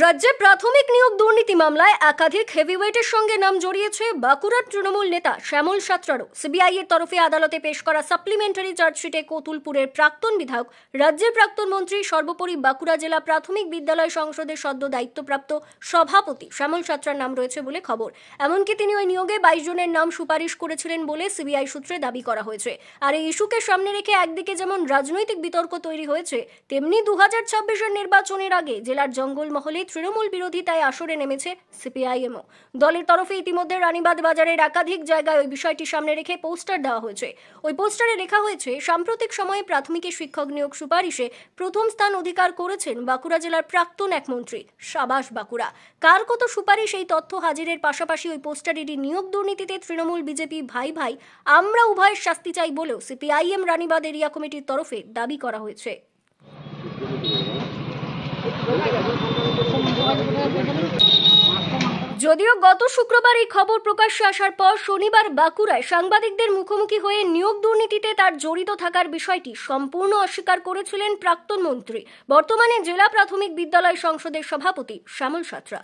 রাজ্যে প্রাথমিক নিয়োগ দুর্নীতি মামলায় একাধিক হেভিওয়েটের সঙ্গে নাম জড়িয়েছে বাঁকুড়ার তৃণমূল নেতা শ্যামল সাঁতরারও। সিবিআই এর তরফে আদালতে পেশ করা সাপ্লিমেন্টারি চার্জশিটে কতুলপুরের প্রাক্তন বিধায়ক, রাজ্যের প্রাক্তন মন্ত্রী, সর্বোপরি বাঁকুড়া জেলা প্রাথমিক বিদ্যালয় সংসদের সদ্য দায়িত্বপ্রাপ্ত সভাপতি শ্যামল সাঁতরার নাম রয়েছে বলে খবর। এমনকি তিনি ওই নিয়োগে 22 জনের নাম সুপারিশ করেছিলেন বলে সিবিআই সূত্রে দাবি করা হয়েছে। আর এই ইস্যুকে সামনে রেখে একদিকে যেমন রাজনৈতিক বিতর্ক তৈরি হয়েছে, তেমনি 2026-এর নির্বাচনের আগে জেলার জঙ্গলমহলে তৃণমূল বিরোধিতায় আসরে নেমেছে সিপিআইএমও। দলের তরফে ইতিমধ্যে রানীবাঁধ বাজারের একাধিক জায়গায় ওই বিষয়টি সামনে রেখে পোস্টার দেওয়া হয়েছে। ওই পোস্টারে লেখা হয়েছে, সাম্প্রতিক সময়ে প্রাথমিকে শিক্ষক নিয়োগ সুপারিশে প্রথম স্থান অধিকার করেছেন বাঁকুড়া জেলার প্রাক্তন এক মন্ত্রী। সাবাস বাঁকুড়া! কার কত সুপারিশ এই তথ্য হাজিরের পাশাপাশি ওই পোস্টারেরই নিয়োগ দুর্নীতিতে তৃণমূল বিজেপি ভাই ভাই, আমরা উভয়ের শাস্তি চাই বলেও সিপিআইএম রানীবাঁধ এরিয়া কমিটির তরফে দাবি করা হয়েছে। যদিও গত শুক্রবার এই খবর প্রকাশ্যে আসার পর শনিবার বাঁকুড়ায় সাংবাদিকদের মুখোমুখি হয়ে নিয়োগ দুর্নীতিতে তার জড়িত থাকার বিষয়টি সম্পূর্ণ অস্বীকার করেছিলেন প্রাক্তন মন্ত্রী, বর্তমানে জেলা প্রাথমিক বিদ্যালয় সংসদের সভাপতি শ্যামল সাঁতরা।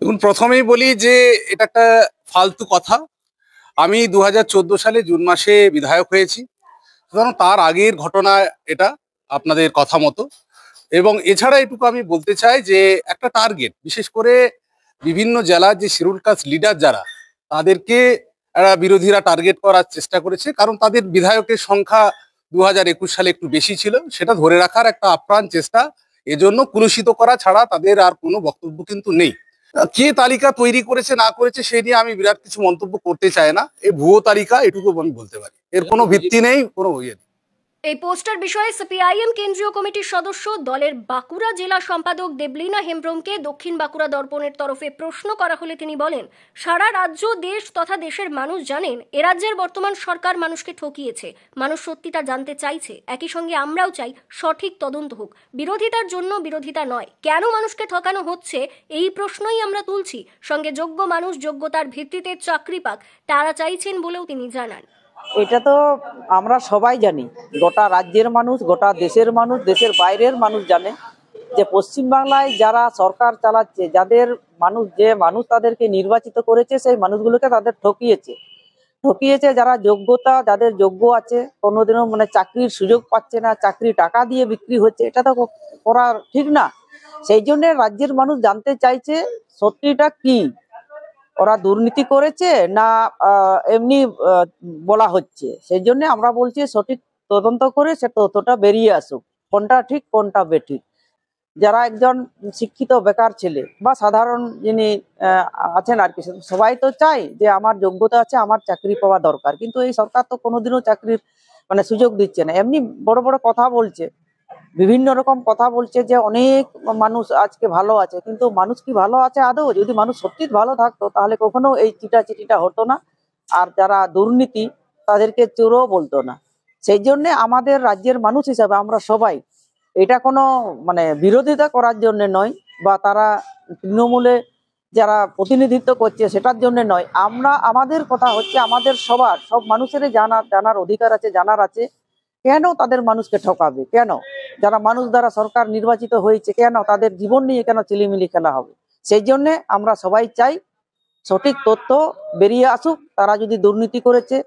দেখুন, প্রথমেই বলি যে এটা একটা ফালতু কথা। আমি 2014 সালে জুন মাসে বিধায়ক হয়েছি, সুতরাং তার আগের ঘটনা এটা আপনাদের কথা মতো। এবং এছাড়া এটুকু আমি বলতে চাই যে একটা টার্গেট, বিশেষ করে বিভিন্ন জেলার যে শিডিউল কাস্ট লিডার যারা, তাদেরকে বিরোধীরা টার্গেট করার চেষ্টা করেছে, কারণ তাদের বিধায়কের সংখ্যা 2021 সালে একটু বেশি ছিল। সেটা ধরে রাখার একটা আপ্রাণ চেষ্টা, এজন্য কুলুষিত করা ছাড়া তাদের আর কোনো বক্তব্য কিন্তু নেই। কে তালিকা তৈরি করেছে না করেছে সে নিয়ে আমি বিরাট কিছু মন্তব্য করতে চাই না। এই ভুয়ো তালিকা, এটুকু আমি বলতে পারি, এর কোনো ভিত্তি নেই, কোনো ইয়ে নেই। এই পোস্টার বিষয়ে সিপিআইএম কেন্দ্রীয় কমিটির সদস্য, দলের বাঁকুড়া জেলা সম্পাদক দেবলীনা হেমব্রমকে দক্ষিণ বাঁকুড়া দর্পণের তরফে প্রশ্ন করা হলে তিনি বলেন, সারা রাজ্য, দেশ তথা দেশের মানুষ জানেন এ রাজ্যের বর্তমান সরকার মানুষকে ঠকিয়েছে। মানুষ সত্যিটা জানতে চাইছে। একই সঙ্গে আমরাও চাই সঠিক তদন্ত হোক। বিরোধিতার জন্য বিরোধিতা নয়, কেন মানুষকে ঠকানো হচ্ছে এই প্রশ্নই আমরা তুলছি। সঙ্গে যোগ্য মানুষ যোগ্যতার ভিত্তিতে চাকরি পাক, তারা চাইছেন বলেও তিনি জানান। এটা তো আমরা সবাই জানি, গোটা রাজ্যের মানুষ, গোটা দেশের মানুষ, দেশের বাইরের মানুষ জানে যে পশ্চিমবাংলায় যারা সরকার চালাচ্ছে, যাদের মানুষ, যে মানুষ তাদেরকে নির্বাচিত করেছে, সেই মানুষগুলোকে তাদের ঠকিয়েছে। যারা যোগ্যতা, যাদের যোগ্য আছে, কোনোদিনও চাকরির সুযোগ পাচ্ছে না, চাকরি টাকা দিয়ে বিক্রি হচ্ছে। এটা তো করা ঠিক না। সেই জন্য রাজ্যের মানুষ জানতে চাইছে সত্যিটা কি, ওরা দুর্নীতি করেছে না এমনি বলা হচ্ছে। সেই জন্য আমরা বলছি সঠিক তদন্ত করে সে তথ্যটা বেরিয়ে আসুক, কোনটা ঠিক কোনটা বেঠিক। যারা একজন শিক্ষিত বেকার ছেলে বা সাধারণ যিনি আছেন আর কি, সবাই তো চাই যে আমার যোগ্যতা আছে, আমার চাকরি পাওয়া দরকার, কিন্তু এই সরকার তো কোনোদিনও চাকরির সুযোগ দিচ্ছে না। এমনি বড় বড় কথা বলছে, বিভিন্ন রকম কথা বলছে যে অনেক মানুষ আজকে ভালো আছে, কিন্তু মানুষ কি ভালো আছে আদৌ? যদি মানুষ সত্যি ভালো থাকতো তাহলে কখনো এই চিটিটা হতো না, আর যারা দুর্নীতি তাদেরকে চোরও বলতো না। সেই জন্য আমাদের রাজ্যের মানুষ হিসাবে আমরা সবাই, এটা কোনো বিরোধিতা করার জন্য নয়, বা তারা তৃণমূলে যারা প্রতিনিধিত্ব করছে সেটার জন্য নয়। আমাদের কথা হচ্ছে, আমাদের সব মানুষেরই জানার অধিকার আছে, জানার আছে কেন তাদের মানুষকে ঠকাবে, কেন যারা মানুষ দ্বারা সরকার নির্বাচিত হয়েছে, কেন তাদের জীবন নিয়ে কেন চিলিমিলি খেলা হবে। সেই জন্য আমরা সবাই চাই সঠিক তথ্য বেরিয়ে আসুক। তারা যদি দুর্নীতি করেছে,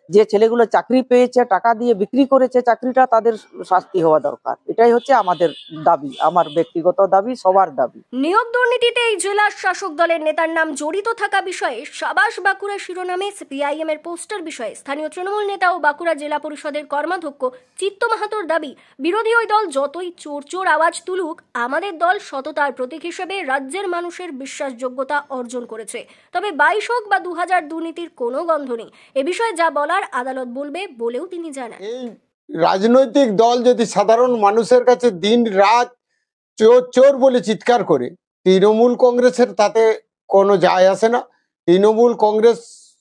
যে ছেলেগুলো চাকরি পেয়েছে, টাকা দিয়ে বিক্রি করেছে চাকরিটা, তাদের শাস্তি হওয়া দরকার। এটাই হচ্ছে আমাদের দাবি, আমার ব্যক্তিগত দাবি, সবার দাবি। নিয়োগ দুর্নীতিতে এই জেলার শাসক দলের নেতার নাম জড়িত থাকা বিষয়ে সাবাস বাঁকুড়া শিরোনামে সিপিআইএম এর পোস্টার বিষয়ে স্থানীয় তৃণমূল নেতা ও বাঁকুড়া জেলা পরিষদের কর্মাধ্যক্ষ চিত্ত মাহাতোর দাবি, বিরোধী ওই দল যতই চোর আওয়াজ তুলুক, আমাদের দল সততার প্রতীক হিসেবে রাজ্যের মানুষের বিশ্বাসযোগ্যতা অর্জন করেছে। তবে 22 হোক বা 2000 দুর্নীতির কোনো গন্ধ নেই। এ বিষয়ে যা বলার আদালত বলবে বলেও তিনি জানান। এই রাজনৈতিক দল যদি সাধারণ মানুষের কাছে দিন রাত চোর চোর বলে চিৎকার করে, তৃণমূল কংগ্রেসের তাতে কোনো যায় আসে না। তৃণমূল কংগ্রেস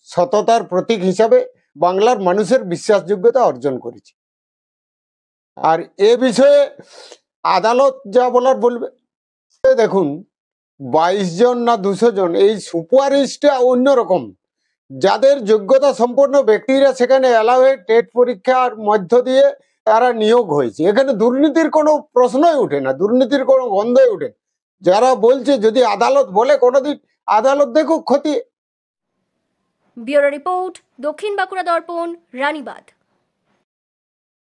সততার প্রতীক হিসাবে বাংলার মানুষের বিশ্বাসযোগ্যতা অর্জন করেছে। আর এ বিষয়ে আদালত যা বলার বলবে। দেখুন, 22 জন না 200 জন, এই সুপারিশটা অন্যরকম। যাদের যোগ্যতা সম্পন্ন ব্যক্তিরা সেখানে অ্যালাউড টেট পরীক্ষার মধ্য দিয়ে তারা নিয়োগ হয়েছে। এখানে দুর্নীতির কোনো প্রশ্নই ওঠে না, দুর্নীতির কোনো গন্ধই ওঠে না। যারা বলছে যদি আদালত বলে কোনোদিন, আদালত দেখুক খতিয়ে। ব্যুরো রিপোর্ট, দক্ষিণ বাঁকুড়া দর্পণ, রানীবাঁধ।